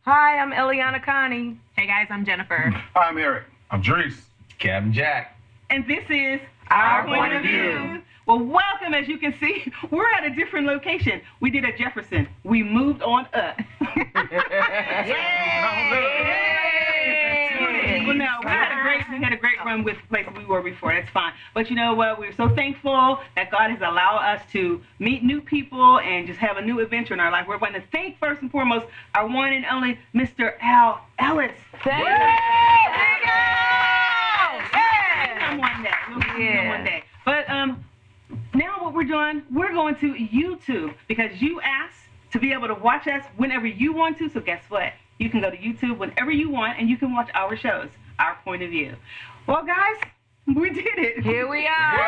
Hi, I'm Eliana Connie. Hey guys, I'm Jennifer. Hi, I'm Eric. I'm Drees. Captain Jack. And this is Our Point of View. Well, welcome. As you can see, we're at a different location. We did at Jefferson. We moved on up. Well, no, we had a great run with the place we were before. That's fine. But you know what? We're so thankful that God has allowed us to meet new people and just have a new adventure in our life. We're going to thank first and foremost our one and only Mr. Al Ellis. Thank you. Come one day. We'll see him one day. But now what we're doing, we're going to YouTube because you asked to be able to watch us whenever you want to. So guess what? You can go to YouTube whenever you want, and you can watch our shows, Our Point of View. Well, guys, we did it. Here we are.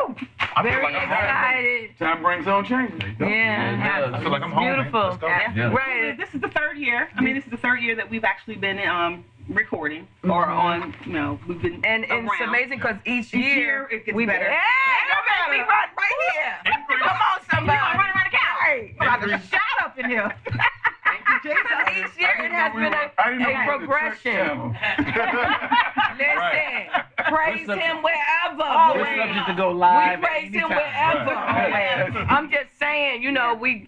Woo! Very excited. Time brings on changes. Yeah. I feel like I'm home. Beautiful. Man. Let's go. Yeah. Right. This is the third year. I mean, this is the third year that we've actually been recording or on, we've been And around. it's amazing because each Each year year it gets we better. Hey, don't make me run right here. Come on, somebody. Come on, run around the couch. Right. I'm about to shout up in here. Because each year it has been a progression. Listen, praise him wherever. We're subject to go live. We praise him wherever. I'm just saying,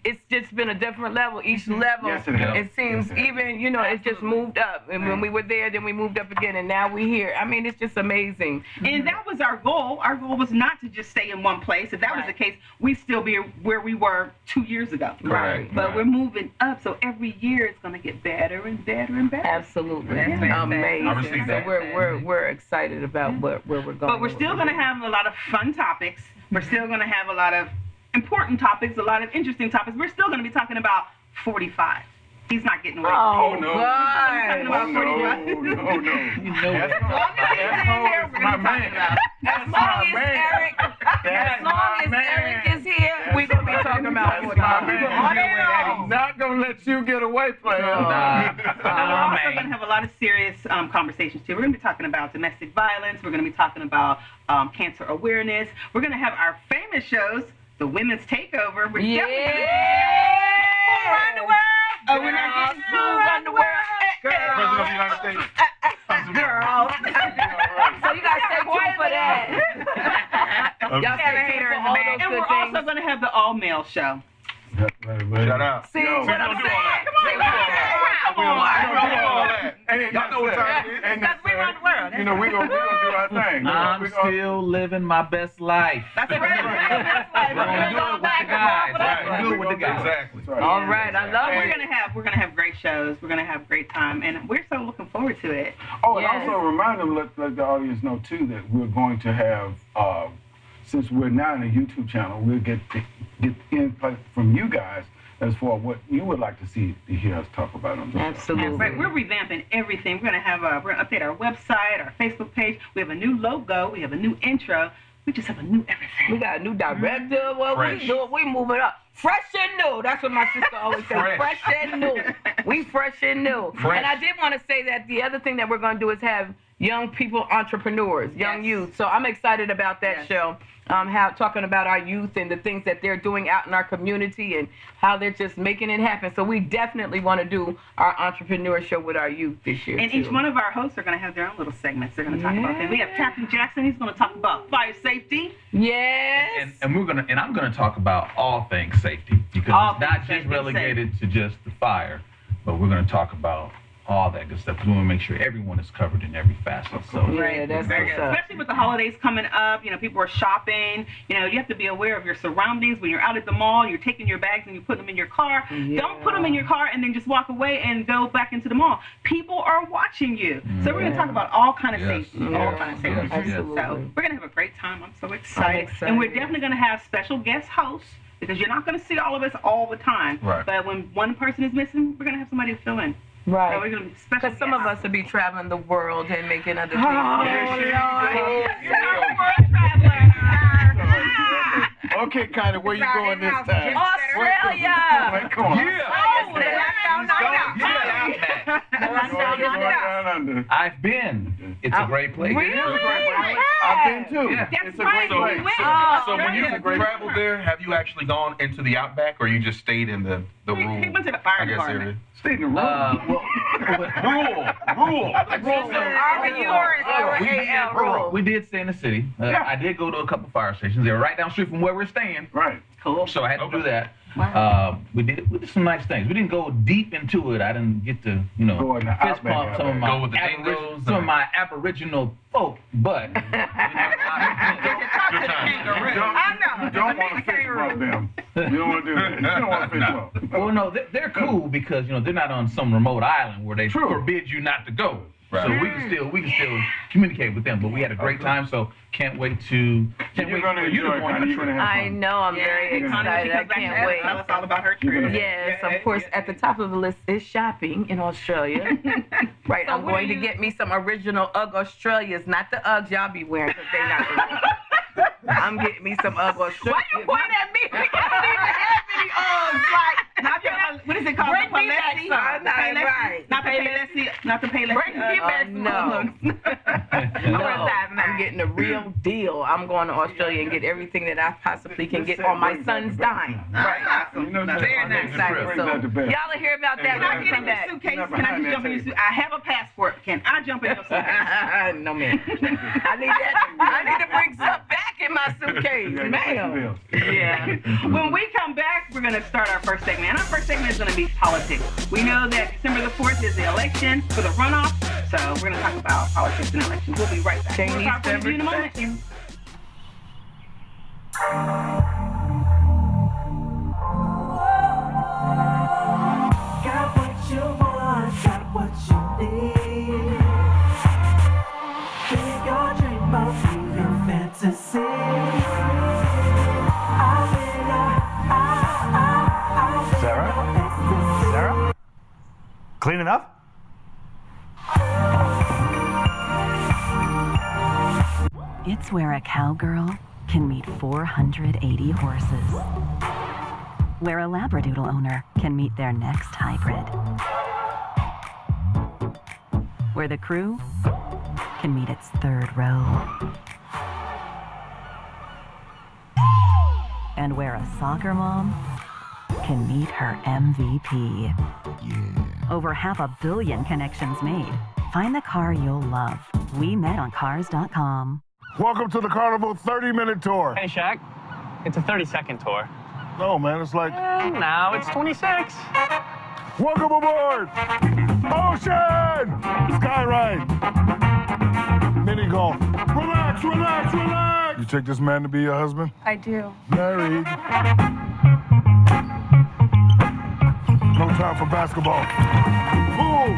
it's just been a different level. Each level, Yes, it has. it seems even, it's just moved up. And when we were there, then we moved up again, and now we're here. I mean, it's just amazing. And that was our goal. Our goal was not to just stay in one place. If that was the case, we'd still be where we were 2 years ago. Right. But we're moving up, so every year it's going to get better and better and better. Absolutely. That's Amazing. I received that. So we're excited about where we're going. But we're still going to have a lot of fun topics. We're still going to have a lot of important topics, a lot of interesting topics. We're still going to be talking about 45. He's not getting away. Oh, no. God. Talking about 45. No. As long as Eric is here, we're going to be talking about 45. He's not going to let you get away, player. We're also going to have a lot of serious conversations too. We're going to be talking about domestic violence. We're going to be talking about cancer awareness. We're going to have our famous shows, the Women's Takeover. We're definitely going to Who run the world? Oh, we're not getting Who run the world? President of the United States. Girls. So you guys stay tuned for that. Y'all stay tuned for all those And good we're things. also going to have the all-male show. Shout out. See what I'm saying? Y'all know what time it is. Because we run the world. We're going to do our thing. I'm still living my best life. That's right. We're We're doing it with the guys. We're doing it with the guys. Exactly. All right, I love We're it. gonna have great shows. We're gonna have a great time, and we're so looking forward to it. Oh, and Yes. also remind them, let the audience know too that we're going to have, since we're now in a YouTube channel, we'll get input from you guys as far as what you would like to see to hear us talk about on this show. Absolutely. Right, we're revamping everything. We're gonna update our website, our Facebook page. We have a new logo. We have a new intro. We just have a new everything. We got a new director. What we Fresh. do? We moving up. Fresh and new. That's what my sister always says. Fresh and new. We fresh and new. Fresh. And I did want to say that the other thing that we're going to do is have young people entrepreneurs, young Yes. youth. So I'm excited about that Yes. show. Talking about our youth and the things that they're doing out in our community and how they're just making it happen. So we definitely want to do our entrepreneur show with our youth this year. And too. each one of our hosts are going to have their own little segments. They're going to talk about things. We have Captain Jackson. He's going to talk about fire safety. Yes. And I'm gonna talk about all things safety because All it's not things just safety, relegated to just the fire, but we're gonna talk about all that good stuff. We want to make sure everyone is covered in every facet. So Yeah, that's Very what's good. up. Especially with the holidays coming up, people are shopping. You have to be aware of your surroundings. When you're out at the mall, you're taking your bags and you put them in your car. Yeah. Don't put them in your car and then just walk away and go back into the mall. People are watching you. So we're going to talk about all kind of Yes. safety. All Yeah. kind of safety. Yes. Absolutely. So we're going to have a great time. I'm so excited. excited. And we're definitely going to have special guest hosts because you're not going to see all of us all the time. Right. But when one person is missing, we're going to have somebody to fill in. So we're Right. going to be special Because some of guests. us will be traveling the world and making other things. Oh, Lord. You're not a world traveler. Okay, Connie, where you going this time? Australia! Come on. I've been. It's a great place. Really? I've been too. Yeah. It's a great So- place. So when you traveled there, have you actually gone into the outback, or you just stayed in the He rural? went to the fire I guess department. area. Stay in the room. Rural. We did stay in the city. I did go to a couple fire stations. They were right down the street from where we're staying. Right. Cool. So I had to do that. Wow. We did some nice things. We didn't go deep into it. I didn't get to, Go in the fist outback, pump some of my Go with the dingoes some of my Aboriginal folk, but Good time. You don't want to fish bump them. You don't want to do that. You don't want to fish bump. well, no, they're cool because they're not on some remote island where they True. forbid you not to go. Right. So we can still communicate with them. But we had a great time. So can't wait for you You're going to to enjoy it, go on Connie. your You're going trip. to have I fun. know, I'm very excited. I can't wait. Tell us all about her You're trip. gonna- Yes, of course, at the top of the list is shopping in Australia. Right, So I'm what going are to you- get me some original UGG Australias, not the Uggs y'all be wearing because they not the I'm getting me some UGG Australias. Why you point at me? I don't even have any Uggs. Like, not the, what is it called? Bring the me back Palessi? some. The Palessi? Right. Not the Palessi. Not the Palessi. Bring me back some no. No, I'm getting the real deal. I'm going to Australia and get everything that I possibly can get on my son's dime. Right. You know, Very nice. Excited. Brings So out the best. y'all will hear about that Can I when we get in come your back. suitcase? Never Can I mind just jump in your that suitcase? I have a passport. Can I jump in your suitcase? No, man. I need to bring stuff back in my suitcase, Yeah, ma'am. Yeah. When we come back, we're going to start our first segment. And our first segment is going to be politics. We know that December the 4th is the election for the runoff. So we're going to talk about politics and elections. We'll be right back. Chinese We'll talk to you in a moment. beverage. Got what you want, got what you need. Live your dream of your fantasy. Sarah? Cleaning up? It's where a cowgirl can meet 480 horses. Where a Labradoodle owner can meet their next hybrid. Where the crew can meet its third row. And where a soccer mom can meet her MVP. Over 500 million connections made. Find the car you'll love. We met on Cars.com. Welcome to the Carnival 30-minute tour. Hey, Shaq. It's a 30-second tour. No, man, it's like, Now it's 26. welcome aboard! Ocean! Skyride! Mini golf. Relax, relax, relax! You take this man to be your husband? I do. Married. No time for basketball. Pool!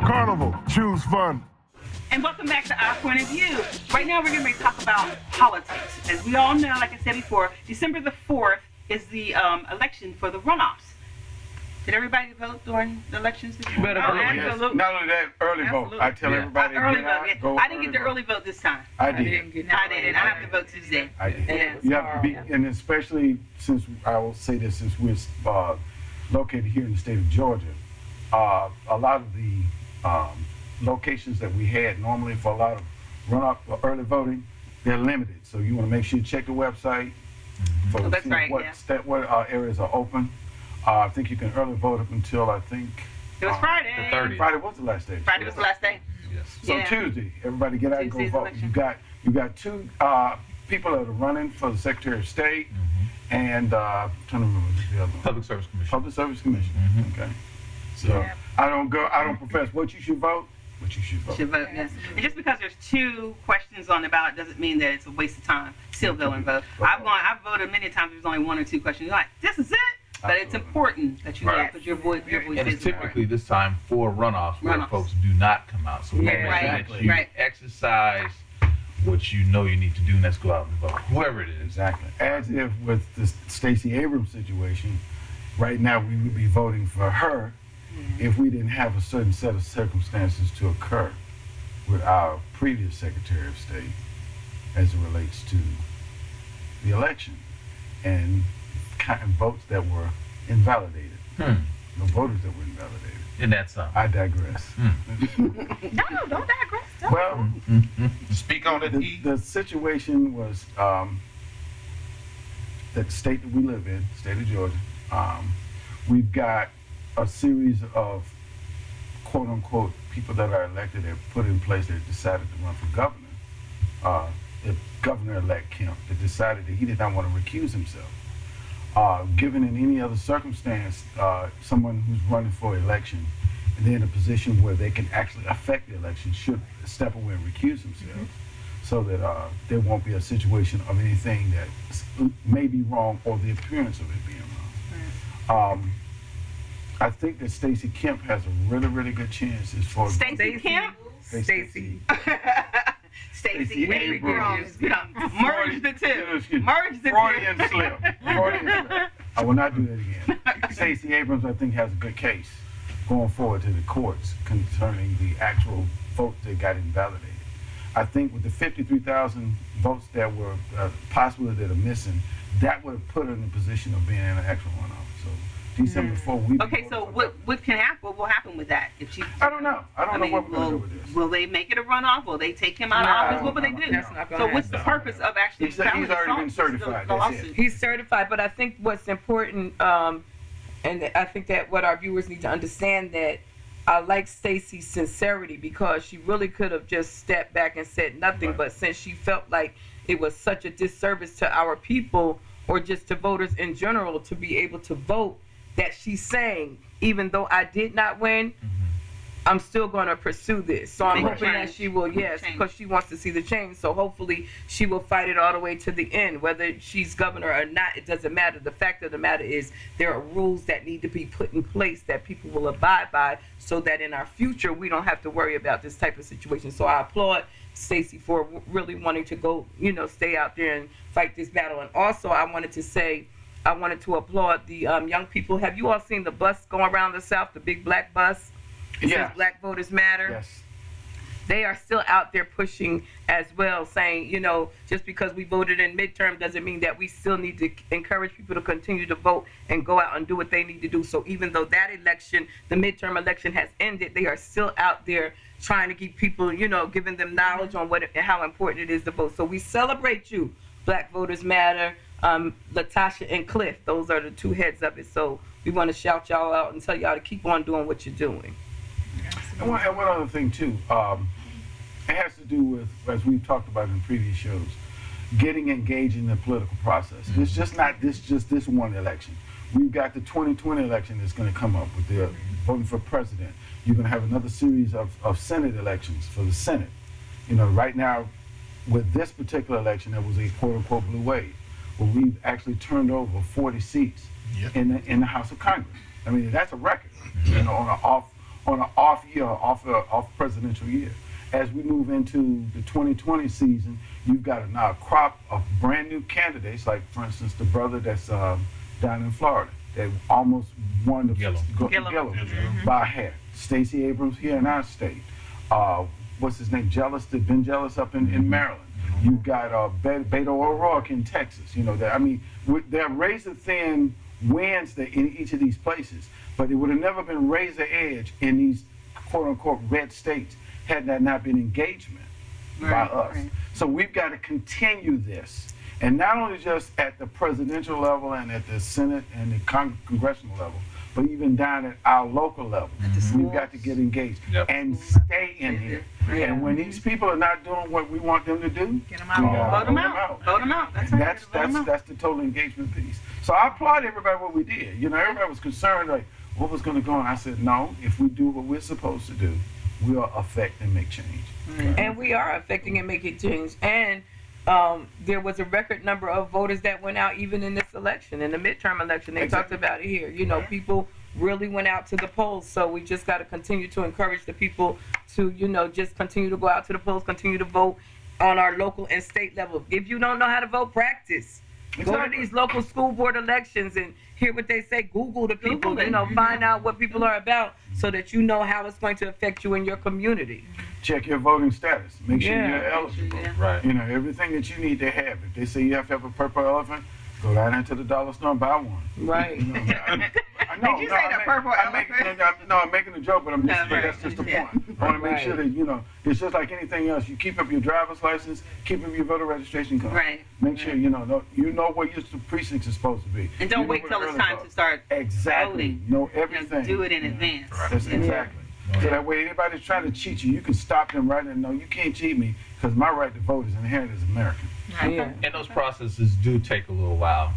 Carnival. Choose fun. And welcome back to Our Point of View. Right now, we're going to talk about politics. As we all know, like I said before, December the 4th is the election for the runoffs. Did everybody vote during the elections this year? Better Oh, vote, yes. absolutely. Not only that, early vote. Absolutely. I tell Yeah. everybody, Early get vote, out, yeah. go I didn't get the vote. early vote this time. I did. I didn't. I have to vote Tuesday. I did. Yeah. You have to be, and especially since I will say this, since we're located here in the state of Georgia, a lot of the locations that we had normally for a lot of runoff or early voting, they're limited. So you want to make sure you check the website for Oh, that's see right, what yeah. what areas are open. I think you can early vote up until I think It was Friday. The 30th. Friday was the last day. Friday was the last day. Yes. So Yeah. Tuesday, everybody get out and go Tuesday's vote. election. You got two people that are running for the Secretary of State, and trying to remember the other one. Public Service Commission. Public Service Commission. Okay. So Yeah. I don't profess what you should vote, but you should vote. Should vote, yes. And just because there's 2 questions on the ballot doesn't mean that it's a waste of time. Still go and vote. I've voted many times. There's only 1 or 2 questions. You're like, this is it. But it's Absolutely. important that you vote Right. because your voice And is it's typically this time for runoffs where Runoffs. folks do not come out. So we Yeah, make sure right, that you right. exercise what you know you need to do, and let's go out and vote. Whoever it is. Exactly. As if with the Stacey Abrams situation, right now we would be voting for her if we didn't have a certain set of circumstances to occur with our previous Secretary of State as it relates to the election and votes that were invalidated. The voters that were invalidated. And that's I digress. No, don't digress. Don't. Well, Speak on it, E. the situation was that the state that we live in, state of Georgia, we've got a series of quote unquote people that are elected and put in place that decided to run for governor. The Governor-elect Kemp that decided that he did not want to recuse himself. Given in any other circumstance, someone who's running for election and they're in a position where they can actually affect the election should step away and recuse themselves so that there won't be a situation of anything that may be wrong or the appearance of it being wrong. I think that Stacey Kemp has a really, really good chance as far as Stacey Kemp? Stacey. Stacey Abrams. You know, merge the two. Merge the Freudian two. slip. Freudian slip. I will not do that again. Stacey Abrams, I think, has a good case going forward to the courts concerning the actual votes that got invalidated. I think with the 53,000 votes that were possibly that are missing, that would have put her in a position of being in an actual runoff. So December 4th, we. Okay, so what can happen? What will happen with that if she? I don't know. I don't know what we're gonna do with this. Will they make it a runoff? Will they take him out of office? What will they do? That's not gonna So what's the happen. purpose of actually? He's already been certified. That's it. He's certified, but I think what's important, and I think that what our viewers need to understand that I like Stacey's sincerity because she really could have just stepped back and said nothing, but since she felt like it was such a disservice to our people or just to voters in general to be able to vote, that she's saying, even though I did not win, I'm still going to pursue this. So I'm hoping that she will, yes, because she wants to see the change. So hopefully she will fight it all the way to the end. Whether she's governor or not, it doesn't matter. The fact of the matter is there are rules that need to be put in place that people will abide by so that in our future we don't have to worry about this type of situation. So I applaud Stacey for really wanting to go, stay out there and fight this battle. And also I wanted to applaud the young people. Have you all seen the bus going around the South, the big black bus? It says Black Voters Matter. Yes. They are still out there pushing as well, saying, just because we voted in midterm doesn't mean that we still need to encourage people to continue to vote and go out and do what they need to do. So even though that election, the midterm election has ended, they are still out there trying to keep people, giving them knowledge on how important it is to vote. So we celebrate you, Black Voters Matter, Latasha and Cliff. Those are the two heads of it. So we want to shout y'all out and tell y'all to keep on doing what you're doing. And one other thing too, it has to do with, as we've talked about in previous shows, getting engaged in the political process. It's just not this one election. We've got the 2020 election that's going to come up with the voting for president. You're going to have another series of Senate elections for the Senate. Right now, with this particular election, there was a quote-unquote blue wave, where we've actually turned over 40 seats in the House of Congress. I mean, that's a record. On an off presidential year. As we move into the 2020 season, you've got now a crop of brand new candidates, like for instance the brother that's down in Florida that almost won the Gillum by a hair. Stacey Abrams here in our state. What's his name? Ben Jealous up in Maryland. You've got Beto O'Rourke in Texas. They're razor thin wins in each of these places. But it would have never been razor edge in these quote-unquote red states had that not been engagement by us. Right. So we've got to continue this. And not only just at the presidential level and at the Senate and the congressional level, but even down at our local level. We've got to get engaged and stay in here. And when these people are not doing what we want them to do, get them out. Vote them out. Vote them out. That's the total engagement piece. So I applaud everybody what we did. Everybody was concerned, like, what was going to go on? I said, no, if we do what we're supposed to do, we'll affect and make change. And we are affecting and making change. And there was a record number of voters that went out even in this election, in the midterm election. They talked about it here. People really went out to the polls. So we just got to continue to encourage the people to, just continue to go out to the polls, continue to vote on our local and state level. If you don't know how to vote, practice. Go to Exactly. these local school board elections and hear what they say. Google the people, Google it. you know, find out what people are about so that you know how it's going to affect you in your community. Check your voting status. Make sure Yeah. you're eligible. Right. You know, everything that you need to have. If they say you have to have a purple elephant, go down into the dollar store and buy one. Right. You know, Did you say the purple elephant? I'm making a joke, but I'm just, No, right. that's just the Yeah. point. I want to make Right. sure that, you know, it's just like anything else. You keep up your driver's license, keep up your voter registration card. Right. Make sure, you know where your precincts is supposed to be. And don't You know wait where till the it's early time vote. to start Exactly. voting. Know You know, everything. do it in Yeah. advance. That's exactly. So that way, anybody's trying to cheat you, you can stop them right and no, you can't cheat me because my right to vote is inherent as American. Yeah. And those processes do take a little while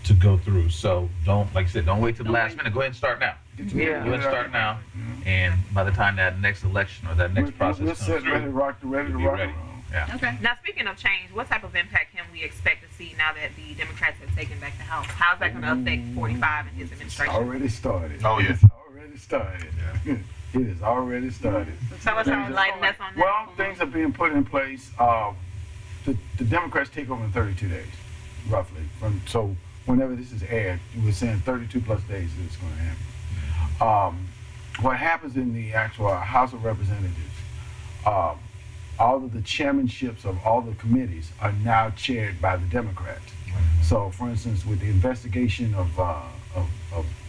to go through. So don't, like I said, don't wait till the last minute. Go ahead and start now. Get Yeah. Go ahead and start now. And by the time that next election or that next process We're comes set ready to through, rock, ready to you'll be rock ready. and roll. Yeah. Okay. Now, speaking of change, what type of impact can we expect to see now that the Democrats have taken back the House? How's that going to affect 45 and his It's administration? already started. Oh, yeah. It's already started. It is already started. Tell us how Enlighten us on that. Well, things are being put in place. The Democrats take over in 32 days, roughly. So whenever this is aired, you were saying 32 plus days that it's going to happen. What happens in the actual House of Representatives, all of the chairmanships of all the committees are now chaired by the Democrats. So, for instance, with the investigation of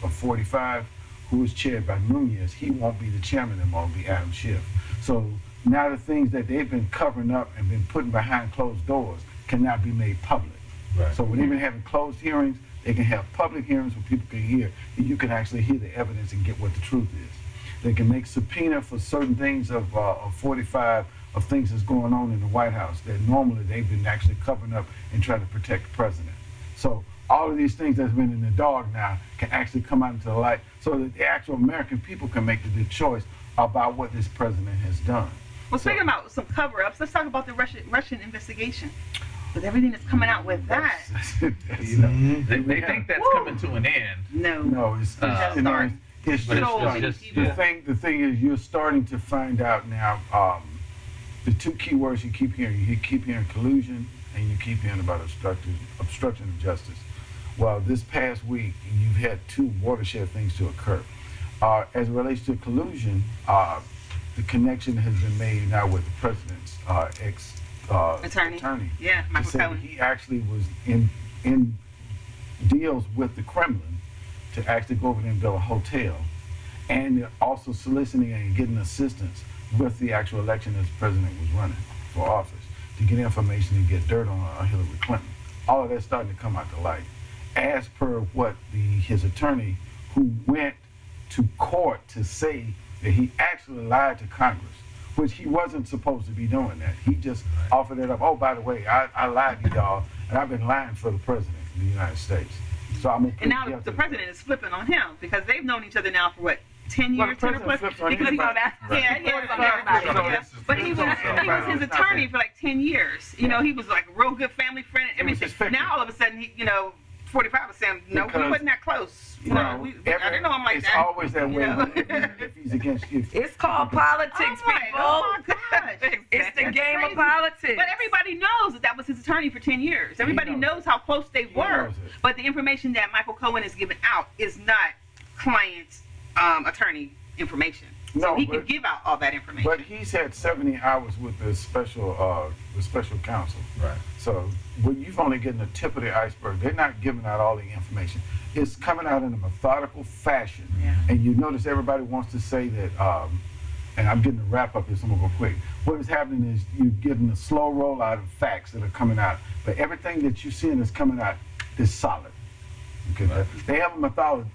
45, who is chaired by Nunez, he won't be the chairman anymore, it'll be Adam Schiff. So now the things that they've been covering up and been putting behind closed doors can now be made public. Right. So when even having closed hearings, they can have public hearings where people can hear, and you can actually hear the evidence and get what the truth is. They can make subpoena for certain things of 45 of things that's going on in the White House that normally they've been actually covering up and trying to protect the president. So all of these things that's been in the dark now can actually come out into the light so that the actual American people can make the choice about what this president has done. Well, speaking about some cover-ups, let's talk about the Russian investigation. With everything that's coming out with that. You know, They think that's coming to an end. No, it's just you know, started. it's But just it's just, the yeah. thing is you're starting to find out now the two key words you keep hearing collusion and you keep hearing about obstruction of justice. Well, this past week you've had two watershed things to occur. As it relates to collusion, the connection has been made now with the president's attorney. Yeah, He Michael said Cohen. he actually was in deals with the Kremlin to actually go over there and build a hotel, and they're also soliciting and getting assistance with the actual election as the president was running for office to get information and get dirt on Hillary Clinton. All of that's starting to come out to light, as per what his attorney, who went to court to say that he actually lied to Congress, which he wasn't supposed to be doing that. He just offered it up. Oh, by the way, I lied to y'all, and I've been lying for the president of the United States. So I'm gonna And now the president is flipping on him because they've known each other now for what, 10 Well, years, the 10 or plus? president flips on Because everybody. But he was his attorney for like 10 years. You know, he was like a real good family friend and It was everything. his fiction. Now all of a sudden, he, 45 was saying, no, we Because- wasn't that close. You know, I didn't know him like it's that. always that way You know? if he's against you. It's called politics, I'm like, people. oh my gosh. It's the That's game crazy. of politics. But everybody knows that was his attorney for 10 years. Everybody knows how close they were. knows it. But the information that Michael Cohen has given out is not client's attorney information. So No, he can but- give out all that information. But he's had 70 hours with the special counsel. Right. So you've only getting the tip of the iceberg. They're not giving out all the information. It's coming out in a methodical fashion. Yeah. And you notice everybody wants to say that, and I'm getting to wrap up this, I'm gonna go quick. What is happening is you're getting a slow rollout of facts that are coming out, but everything that you're seeing that's coming out is solid. Okay, they have a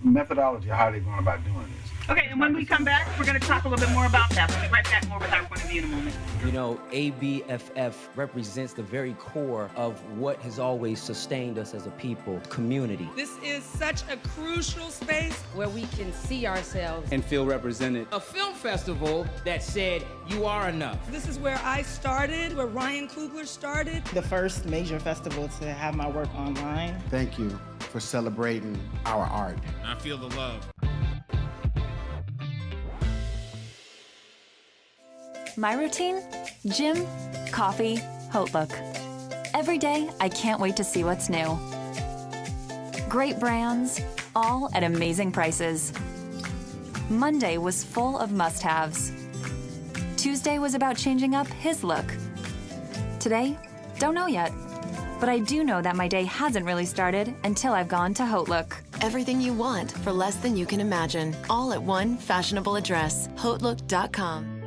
methodology of how they're going about doing this. Okay, and when we come back, we're going to talk a little bit more about that. We'll be right back more with our point of view in a moment. You know, ABFF represents the very core of what has always sustained us as a people, community. This is such a crucial space where we can see ourselves And feel represented. A film festival That said, you are enough. This is where I started, where Ryan Coogler started. The first major festival to have my work online. Thank you for celebrating our art. I feel the love. My routine? Gym, coffee, Outlook. Every day, I can't wait to see what's new. great brands, all at amazing prices. Monday was full of must-haves. Tuesday was about changing up his look. Today, don't know yet. But I do know that my day hasn't really started until I've gone to HauteLook. Everything you want for less than you can imagine. All at one fashionable address. HauteLook.com.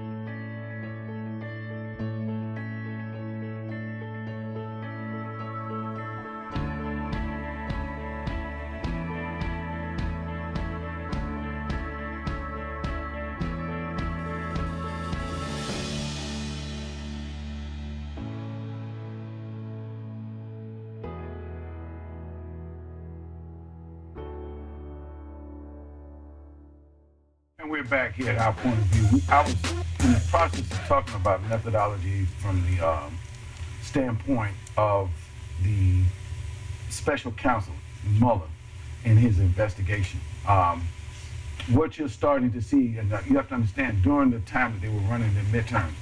And we're back here at our point of view. I was in the process of talking about methodology from the standpoint of the special counsel, Mueller, in his investigation. What you're starting to see, and you have to understand, during the time that they were running the midterms,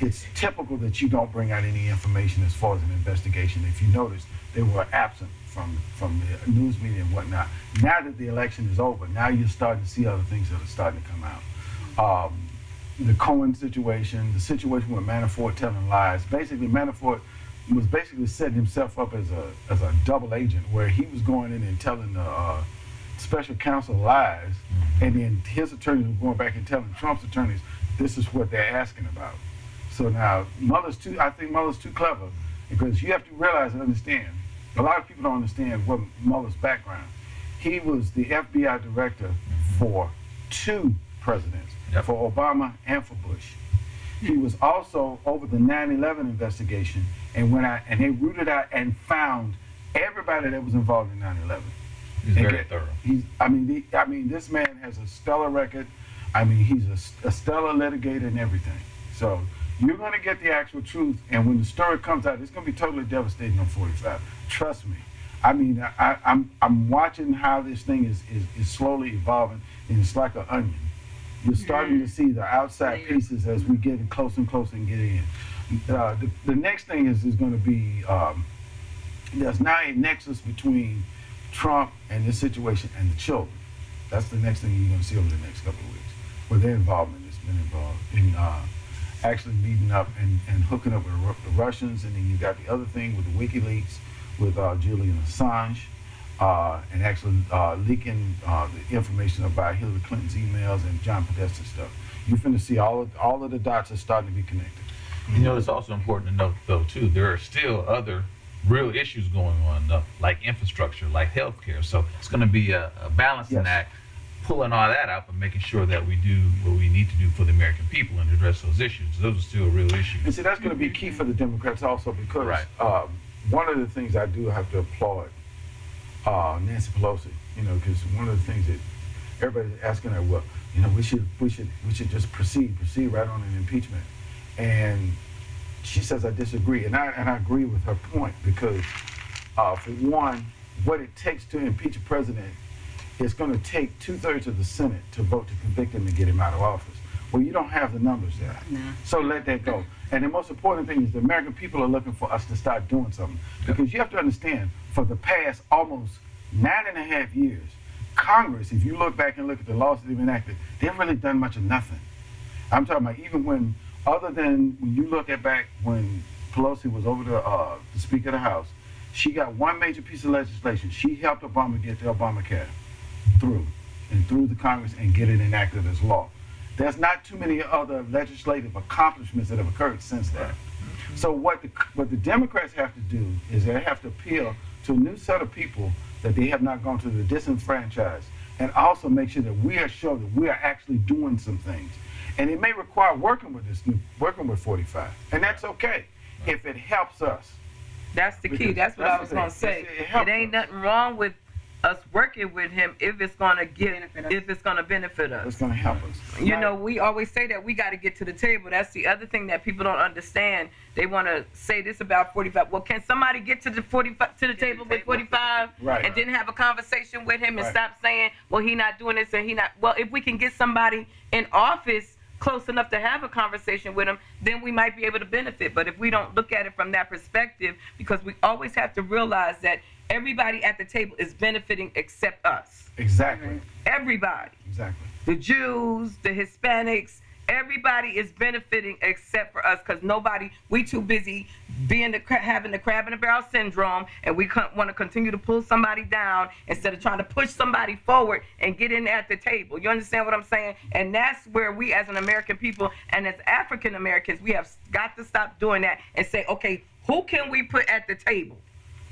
it's typical that you don't bring out any information as far as an investigation. If you notice, they were absent from the news media and whatnot. Now that the election is over, now you're starting to see other things that are starting to come out. The Cohen situation, the situation with Manafort telling lies. Basically, Manafort was basically setting himself up as a double agent, where he was going in and telling the special counsel lies, and then his attorneys were going back and telling Trump's attorneys, this is what they're asking about. So now, I think Mueller's too clever, because you have to realize and understand, a lot of people don't understand what Mueller's background. He was the FBI director for 2 presidents, for Obama and for Bush. He was also over the 9/11 investigation, and they rooted out and found everybody that was involved in 9/11. He's very thorough. This man has a stellar record. I mean, he's a stellar litigator and everything. So you're going to get the actual truth, and when the story comes out, it's going to be totally devastating on 45. Trust me. I mean, I'm watching how this thing is slowly evolving, and it's like an onion. You're starting to see the outside pieces as we get closer and closer and get in. The next thing is going to be, there's now a nexus between Trump and this situation and the children. That's the next thing you're going to see over the next couple of weeks, where their involvement has been involved in actually meeting up and hooking up with the Russians. And then you got the other thing with the WikiLeaks, with Julian Assange, and actually leaking the information about Hillary Clinton's emails and John Podesta's stuff. You're finna see all of the dots are starting to be connected. You know, it's also important to note, though, too, there are still other real issues going on, though, like infrastructure, like healthcare. So it's going to be a balancing act, pulling all that out, but making sure that we do what we need to do for the American people and address those issues. Those are still real issues. And see, that's going to be key for the Democrats also, because one of the things I do have to applaud Nancy Pelosi, you know, because one of the things that everybody's asking her, well, you know, we should just proceed right on an impeachment. And she says, I disagree. And I agree with her point, because for one, what it takes to impeach a president, it's going to take 2/3 of the Senate to vote to convict him and get him out of office. Well, you don't have the numbers there. No. So let that go. And the most important thing is the American people are looking for us to start doing something. Because you have to understand, for the past almost 9.5 years, Congress, if you look back and look at the laws that they've enacted, they've really done much of nothing. I'm talking about even when, other than when you look at back when Pelosi was over the Speaker of the House, she got one major piece of legislation. She helped Obama get the Obamacare through the Congress and get it enacted as law. There's not too many other legislative accomplishments that have occurred since that. So what the Democrats have to do is they have to appeal to a new set of people that they have not gone to the disenfranchised, and also make sure that we are sure that we are actually doing some things. And it may require working with 45, and that's okay if it helps us. That's the key. That's what I was going to say. It ain't nothing wrong with us working with him if it's going to benefit us. It's going to help us. You know, we always say that we got to get to the table. That's the other thing that people don't understand. They want to say this about 45. Well, can somebody get to the table with 45 and then have a conversation with him and stop saying, well, he not doing this and he not. Well, if we can get somebody in office close enough to have a conversation with him, then we might be able to benefit. But if we don't look at it from that perspective, because we always have to realize that Everybody at the table is benefiting except us. Exactly. Everybody. Exactly. The Jews, the Hispanics, everybody is benefiting except for us, because we too busy having the crab in the barrel syndrome, and we want to continue to pull somebody down instead of trying to push somebody forward and get in at the table. You understand what I'm saying? And that's where we as an American people and as African Americans, we have got to stop doing that and say, okay, who can we put at the table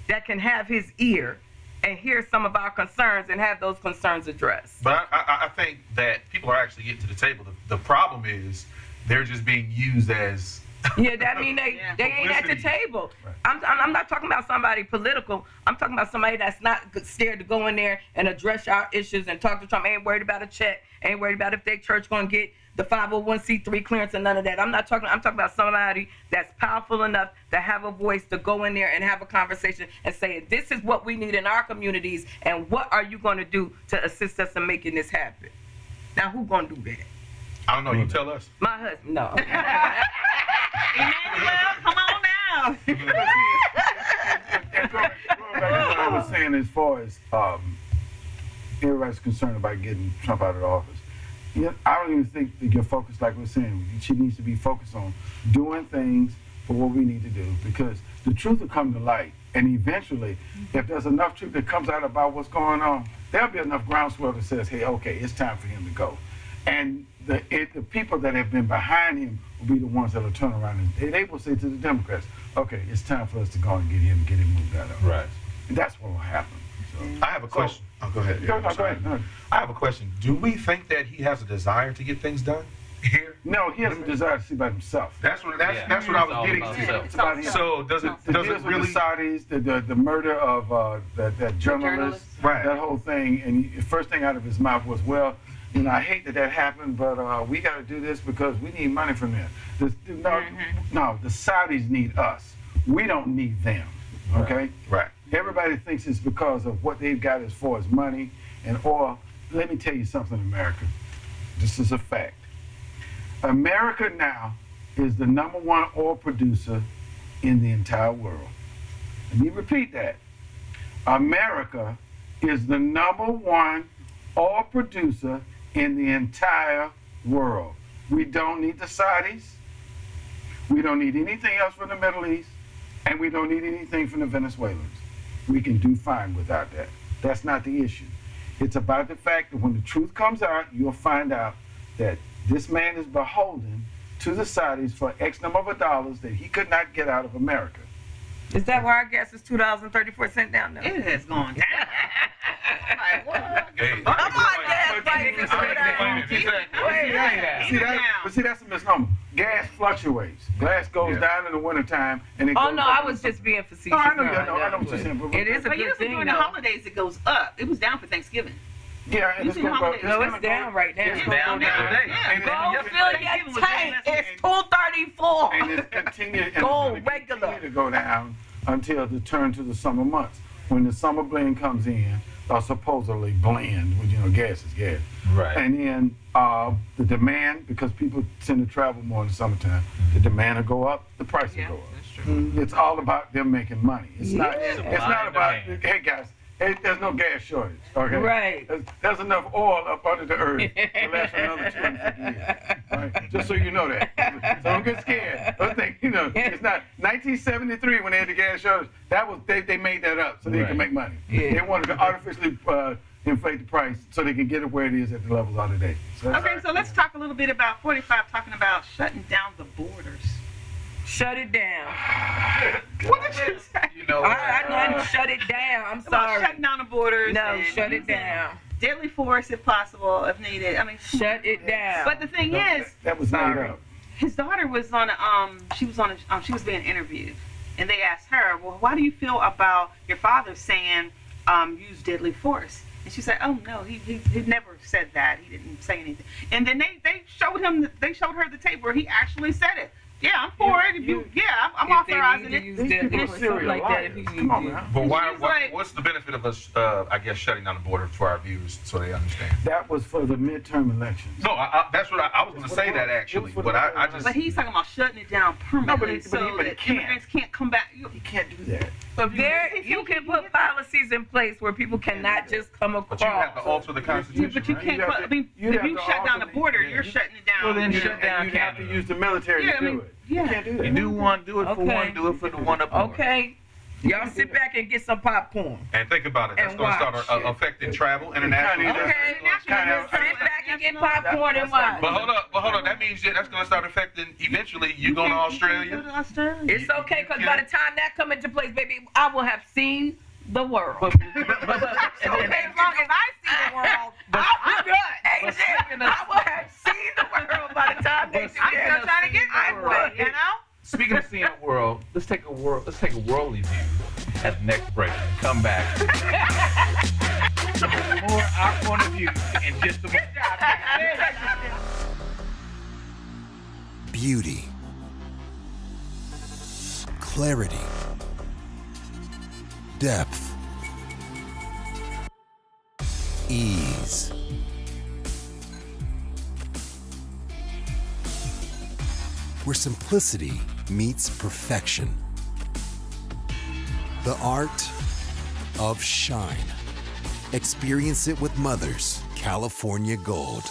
that can have his ear and hear some of our concerns and have those concerns addressed? But I think that people are actually getting to the table. The problem is they're just being used as yeah, that mean they ain't at the table. Right. I'm not talking about somebody political. I'm talking about somebody that's not scared to go in there and address our issues and talk to Trump. Ain't worried about a check. Ain't worried about if their church gonna get the 501c3 clearance and none of that. I'm talking about somebody that's powerful enough to have a voice to go in there and have a conversation and say, this is what we need in our communities, and what are you going to do to assist us in making this happen? Now, who going to do that? I don't know. You tell us. My husband. No. Emmanuel, come on now. And going back to what I was saying, as far as everybody's concerned about getting Trump out of the office, I don't even think that you're focused, like we're saying. She needs to be focused on doing things for what we need to do, because the truth will come to light. And eventually, if there's enough truth that comes out about what's going on, there'll be enough groundswell that says, hey, okay, it's time for him to go. And the people that have been behind him will be the ones that will turn around and they will say to the Democrats, okay, it's time for us to go and get him moved out of right. And that's what will happen. So, I have a question. Go ahead. Go ahead. I have a question. Do we think that he has a desire to get things done here? No, he has a desire to see by himself. That's what I was getting to. It's about him. So does it really? The Saudis, the murder of that journalist, right? That whole thing, and the first thing out of his mouth was, well, I hate that happened, but we got to do this because we need money from them. No, the Saudis need us. We don't need them. Okay? Right. Everybody thinks it's because of what they've got as far as money and oil. Let me tell you something, America. This is a fact. America now is the #1 oil producer in the entire world. Let me repeat that. America is the #1 oil producer in the entire world. We don't need the Saudis. We don't need anything else from the Middle East. And we don't need anything from the Venezuelans. We can do fine without that. That's not the issue. It's about the fact that when the truth comes out, you'll find out that this man is beholden to the Saudis for X number of dollars that he could not get out of America. Is that why our gas is $2.34 down now? It has gone down. Like, what? Hey, come on, gas prices go down. See, that's a misnomer. Gas fluctuates. Gas goes down in the wintertime, and it goes up. I was just being facetious. No, I know what you're saying. But it is a good thing, during the holidays, it goes up. It was down for Thanksgiving. Yeah, and it's going to go. No, it's down right now. It's down today. Go fill your tank. It's $2.34. And it's continuing to go down until the turn to the summer months. When the summer blend comes in, or supposedly blend, which gas is gas. Right. And then the demand, because people tend to travel more in the summertime, the demand will go up, the price will go up. That's true. It's all about them making money. It's not. It's It's not about. Hey guys. There's no gas shortage, okay? Right. There's enough oil up under the earth to last for another 250 years. Right? Just so you know that. So don't get scared. Don't think, it's not 1973 when they had the gas shortage. That was they made that up so they can make money. Yeah. They wanted to artificially inflate the price so they can get it where it is at the levels of today. So So let's talk a little bit about 45 talking about shutting down the borders. Shut it down. What did you say? I didn't shut it down. I'm sorry. Shutting down the borders. No, shut it down. Deadly force if possible, if needed. I mean, shut it down. But the thing is, that was made up. His daughter was on she was being interviewed, and they asked her, well, why do you feel about your father saying use deadly force? And she said, oh no, he never said that. He didn't say anything. And then they showed her the tape where he actually said it. Yeah, I'm for it. If you, I'm If they authorizing need to it. use their people or are something serial like that, if liars. you need Come on, to. man. But why? She's like- What's the benefit of us? I guess shutting down the border for our viewers so they understand. That was for the midterm elections. No, that's what I was going to say that actually, but I just. But he's talking about shutting it down permanently so but he that can't. immigrants can't come back. You can't do that. You can put policies in place where people cannot just come But you have to across. alter the Constitution. But you right? can't. You have I to- mean, you'd if have you to shut down the alter border, the- you're shutting it down. Well, then You shut know, down and you'd have to Canada. use the military Yeah, to I do mean, it. yeah. You can't do that. You do one, do it for Okay. one, do it for the one up north. Okay. Y'all sit back and get some popcorn. And think about it. That's And going to watch. start affecting travel internationally. Kinda, Okay. Kinda- Sit back and get popcorn and watch. But hold up. That means that's going to start affecting eventually. You going to Australia? It's okay, because by the time that come into place, baby, I will have seen the world. Okay, as long as I see the world, I'm good. Hey, Jim, I will have seen the world by the time they do I'm that. still trying to get I there, will. you know? Speaking of seeing the world, let's take a worldly view at the next break and come back. More our point of view in just a moment. Beauty, clarity, depth, ease. Where simplicity meets perfection. The art of shine. Experience it with Mother's California Gold.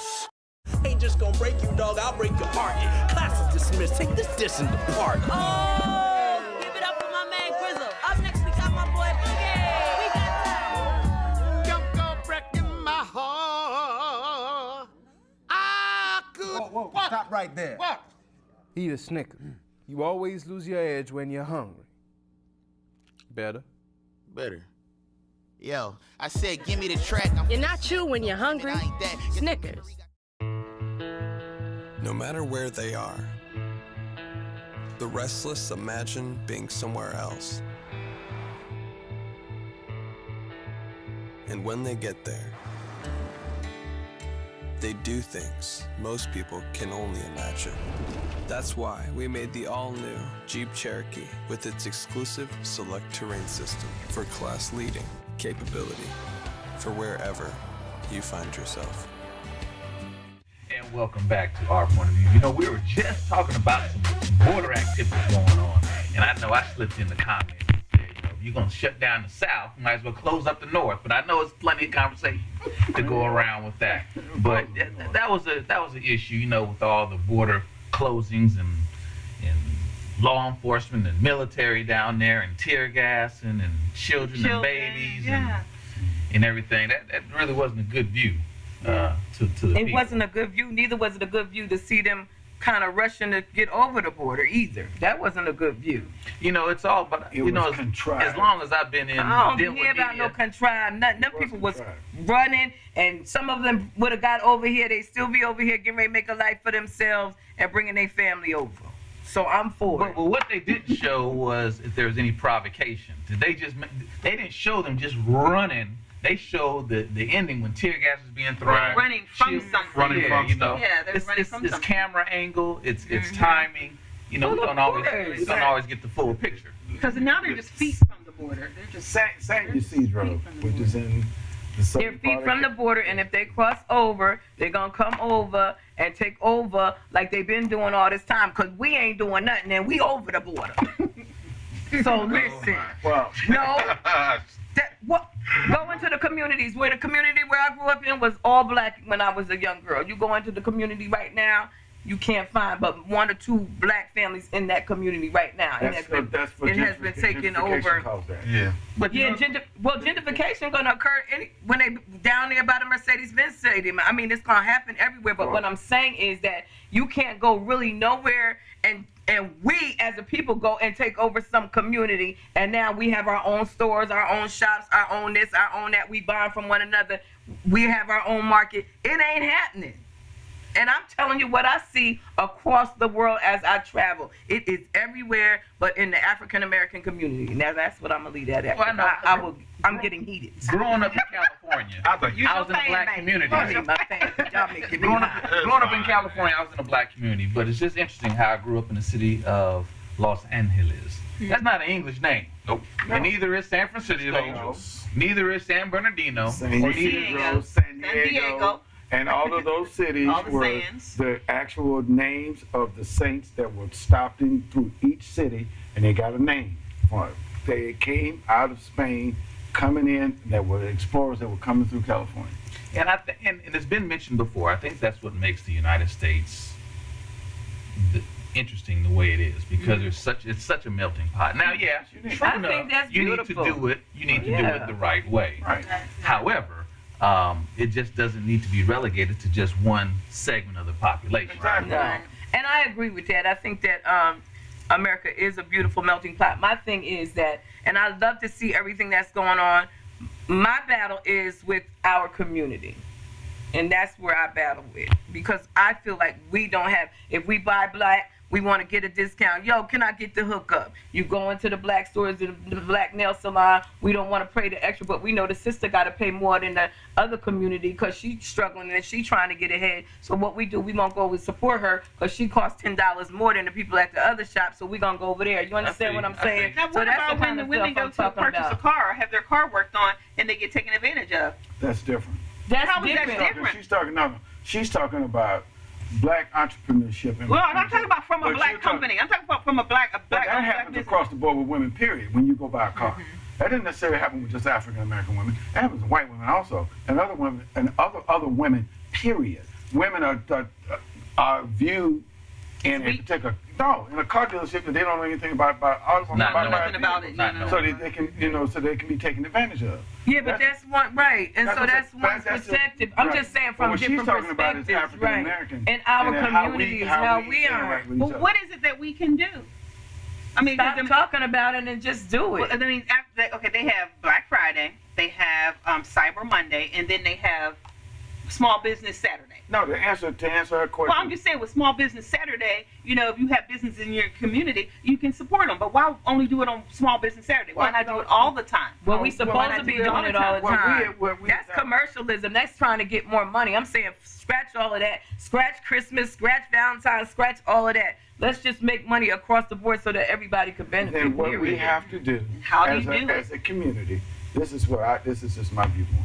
Ain't just gonna break you, dog. I'll break your heart. Class is dismissed. Take this diss in the park. Oh, give it up for my man Grizzle. Up next, we got my boy Boogie. We got Don't go breaking my heart. I could. Whoa, stop right there. What? Eat a Snicker. You always lose your edge when you're hungry. Better. Better. Yo, I said, give me the track. You're not you when you're hungry. Snickers. No matter where they are, the restless imagine being somewhere else. And when they get there, they do things most people can only imagine. That's why we made the all-new Jeep Cherokee with its exclusive Select Terrain system for class-leading capability for wherever you find yourself. And welcome back to our point of view. You know, we were just talking about some border activities going on, and I know I slipped in the comments and said, you know, if you're gonna shut down the South, you might as well close up the North. But I know it's plenty of conversation to go around with that. But that was an issue, you know, with all the border closings and law enforcement and military down there and tear gassing and children and babies and everything. That really wasn't a good view to the It people. wasn't a good view. Neither was it a good view to see them kind of rushing to get over the border either. That wasn't a good view. You know, it's all but It you know, was contrived. as long as I've been in I don't dealing hear with about no media, contrived nothing. Them people was contrived. running, and some of them would have got over here. They still be over here getting ready to make a life for themselves and bringing their family over. So I'm for it. but what they didn't show was if there was any provocation. They didn't show them just running. They showed the ending when tear gas was being thrown. Right. Running from Shield- something. Running yeah, from you know, stuff. Yeah, they're running it's from something. camera angle. It's timing. You know, we don't always get the full picture. Because now they're just feet from the border. They're just St. Eustace Road, which is in the They're southern feet part from the of border, and if they cross over, they're gonna come over and take over like they've been doing all this time. Cause we ain't doing nothing, and we over the border. So listen, Well, no. Go into the communities where the community where I grew up in was all black when I was a young girl. You go into the community right now, you can't find but 1 or 2 black families in that community right now. And that's it has been taken over. Yeah. But Yeah, gentrification gonna occur when they down there by the Mercedes-Benz Stadium. I mean, it's gonna happen everywhere. But what I'm saying is that you can't go really nowhere, and we as a people go and take over some community, and now we have our own stores, our own shops, our own this, our own that. We buy from one another. We have our own market. It ain't happening. And I'm telling you what I see across the world as I travel. It is everywhere, but in the African American community. Now that's what I'm gonna leave that at. Well, I know. I'm getting heated. Growing up in California, I was in a black community. I mean, my fans, y'all making me Growing hot. up in California, I was in a black community, but it's just interesting how I grew up in the city of Los Angeles. That's not an English name. Nope. And neither is San Francisco. Neither is San Bernardino. San Diego, and all of those cities All the were sands. the actual names of the saints that were stopped in through each city, and they got a name for it. They came out of Spain, coming in. That were explorers that were coming through California. And and it's been mentioned before. I think that's what makes the United States interesting the way it is, because it's such a melting pot. Now, yeah, true I enough, think that's you beautiful. need to do it. You need to do it the right way. Right. However, it just doesn't need to be relegated to just one segment of the population. No. And I agree with that. I think that America is a beautiful melting pot. My thing is that, and I love to see everything that's going on. My battle is with our community. And that's where I battle with. Because I feel like we don't have, if we buy black, we want to get a discount. Yo, can I get the hookup? You go into the black stores, the black nail salon. We don't want to pay the extra, but we know the sister got to pay more than the other community because she's struggling and she's trying to get ahead. So what we do, we won't go and support her because she costs $10 more than the people at the other shop. So we're going to go over there. You understand what I'm saying? Now, So what that's about the when kind the of women stuff go I'm to talking purchase about. a car or have their car worked on and they get taken advantage of? That's different. That's How is that different. different? She's talking about black entrepreneurship. Well, I'm not talking about from a black company. I'm talking about from a black But that happens business. across the board with women, period, when you go buy a car. That doesn't necessarily happen with just African American women. That happens with white women also, and other women, and other women, period. Women are viewed in a particular, in a car dealership that they don't know anything about Nothing about it. so they can, so they can be taken advantage of. Yeah, but that's one, right. And so that's one's that's perspective. I'm just saying from what different she's talking about is perspectives, African right. American. In our and communities, how we are. interact with each Well, other. what is it that we can do? I mean, Stop talking about it and just do it. Well, I mean, they have Black Friday, they have Cyber Monday, and then they have Small Business Saturday. No, to answer her question. Well, I'm just saying with Small Business Saturday, if you have business in your community, you can support them. But why only do it on Small Business Saturday? Why not do it all the time? Well, we supposed to be doing it all the time. We That's commercialism. That's trying to get more money. I'm saying scratch all of that. Scratch Christmas, scratch Valentine's, scratch all of that. Let's just make money across the board so that everybody can benefit. And what we period. have to do, as a community, this is just my viewpoint.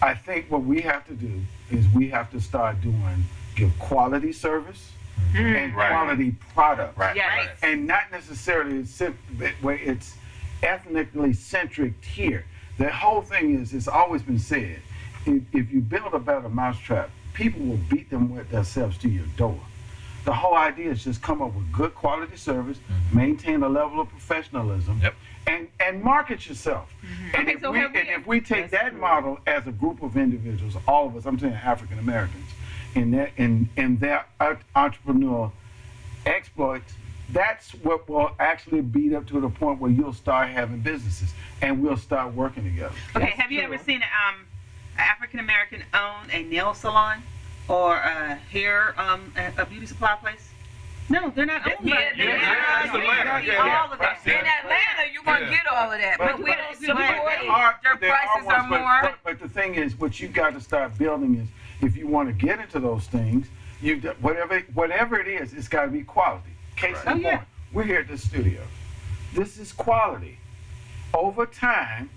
I think what we have to do is we have to start give quality service and quality product. Right. Yes. And not necessarily where it's ethnically centric here. The whole thing is, it's always been said, if you build a better mousetrap, people will beat themselves to your door. The whole idea is just come up with good quality service, maintain a level of professionalism, and market yourself. And, if we take that model as a group of individuals, all of us, I'm saying African Americans, in their entrepreneurial exploits, that's what will actually beat up to the point where you'll start having businesses and we'll start working together. Okay, have you ever seen an African American own a nail salon or a hair, a beauty supply place? No, they're not owning it. All of that. In Atlanta, you're going to get all of that. But we don't support it. Their prices are more. But the thing is, what you got to start building is, if you want to get into those things, whatever it is, it's got to be quality. Case in point, we're here at this studio. This is quality. Over time,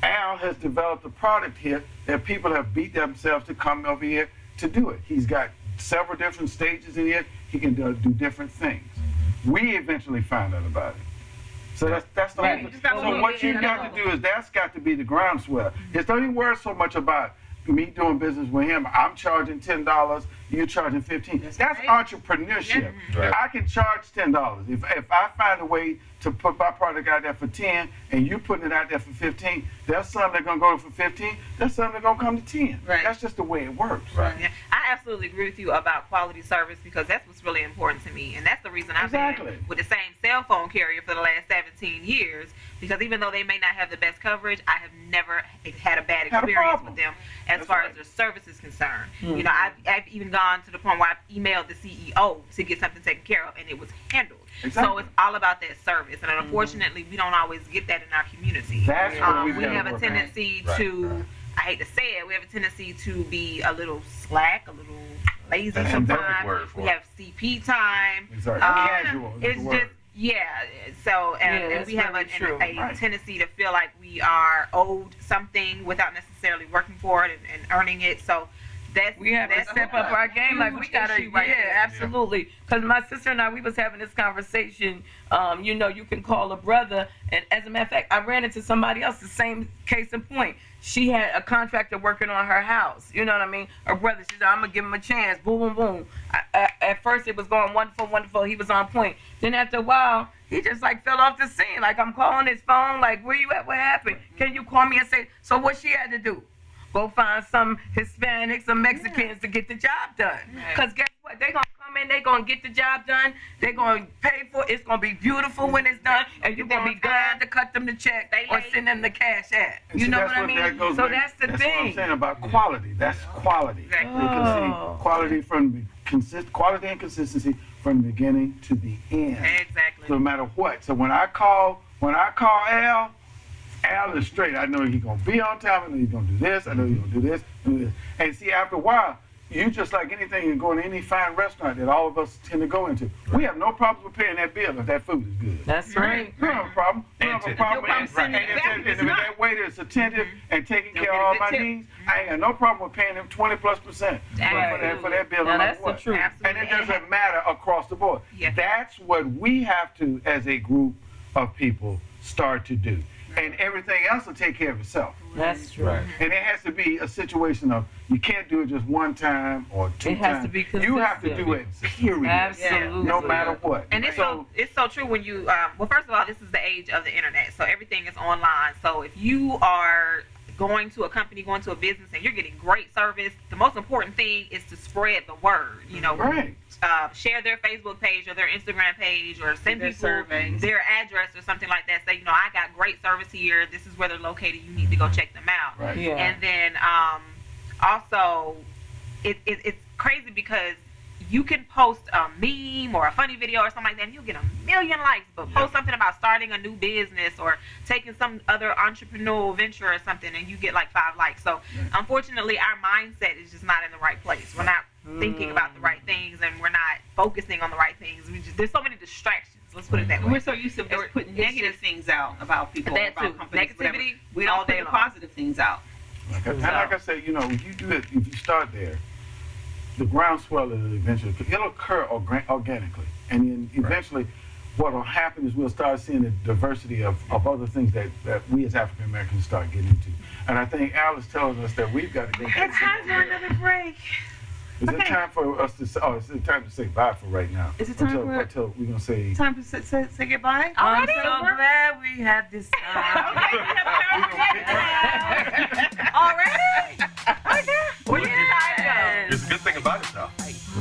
Al has developed a product here that people have beat themselves to come over here to do it. He's got several different stages in here. He can do different things. We eventually found out about it. So that's the whole thing. So what you got to do is, that's got to be the groundswell. It's don't even worry so much about me doing business with him. I'm charging $10, you're charging $15. That's entrepreneurship. Right. I can charge $10. If I find a way to put my product out there for 10 and you putting it out there for 15, there's some that are gonna go for 15, there's some that are gonna come to 10. Right. That's just the way it works. Right. Yeah, I absolutely agree with you about quality service, because that's what's really important to me, and that's the reason I've been with the same cell phone carrier for the last 17 years. Because even though they may not have the best coverage, I have never had a bad experience with them as far as their service is concerned. You know, I've even gone to the point where I've emailed the CEO to get something taken care of, and it was handled. Exactly. So it's all about that service, and unfortunately, we don't always get that in our community. That's what we we've gotta have a work on. tendency Right, to, right. I hate to say it, we have a tendency to be a little slack, a little lazy That's a perfect sometimes. word for We it. have CP time. Exactly. Casual is the It's word. just, yeah. So, Yeah, and that's we have very true. a Right. tendency to feel like we are owed something without necessarily working for it and earning it. So we have to step up our game. Like we gotta, absolutely. Because my sister and I, we was having this conversation. You know, you can call a brother, and as a matter of fact, I ran into somebody else. The same case in point. She had a contractor working on her house. You know what I mean? Her brother. She said, "I'm gonna give him a chance." Boom, boom, boom. At first, it was going wonderful, wonderful. He was on point. Then after a while, he just like fell off the scene. Like I'm calling his phone. Like, where you at? What happened? Can you call me and say? So what she had to do? Go find some Hispanics, some Mexicans to get the job done. Because guess what? They're going to come in, they're going to get the job done. They're going to pay for it. It's going to be beautiful when it's done. And you're going to be glad to cut them the check or send them the cash app. And You see, know that's what I mean? that goes So back- that's the That's what I'm thing. saying about quality. That's quality. Exactly. You can see quality from quality and consistency from the beginning to the end. Exactly. No matter what. So when I call Al is straight. I know he's gonna be on time. I know he's gonna do this. I know he's gonna do this. And see, after a while, you just like anything, you go to any fine restaurant that all of us tend to go into. We have no problem with paying that bill if that food is good. That's right. We don't have a problem. We don't have a problem. And if that waiter is attentive and taking care of all my needs, I ain't got no problem with paying them 20+% for that bill. Now, no matter that's the what. truth. And it doesn't matter across the board. That's what we have to, as a group of people, start to do. And everything else will take care of itself. That's true. Right. And it has to be a situation of you can't do it just one time or two times. It has to be You have to consistent. do it, period. Absolutely. No matter what. And it's so true when you well, first of all, this is the age of the internet, so everything is online. So if you are going to a company, going to a business, and you're getting great service, the most important thing is to spread the word. You know, share their Facebook page or their Instagram page, or send Their people surveys. their address or something like that. Say, you know, I got great service here. This is where they're located. You need to go check them out. Right. Yeah. And then also, it's crazy because you can post a meme or a funny video or something like that, and you'll get a million likes. But post something about starting a new business or taking some other entrepreneurial venture or something, and you get like 5 likes. So unfortunately, our mindset is just not in the right place. We're not thinking about the right things, and we're not focusing on the right things. There's so many distractions. Let's put it that way. We're so used to just putting negative things out about people, That about too. companies, whatever. Negativity We all don't put day the long. positive things out. And like I said, you know, if you do it, if you start there, the groundswell will eventually, it'll occur organically. And then eventually, what will happen is we'll start seeing the diversity of other things that we as African Americans start getting into. And I think Al is telling us that we've got to go. It's time for another break. Is it time for us to say, it's time to say bye for right now? Is it time until we're going to say. Time to say goodbye? I'm so glad we had this time. Already? Where did I go? It's a good thing about it, though.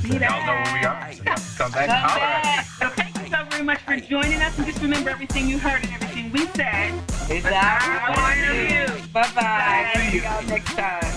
Y'all know where we are. So y'all can come back and holler at us. So thank you so very much for joining us, and just remember everything you heard and everything we said. It's our point of view. Bye-bye. See y'all next time.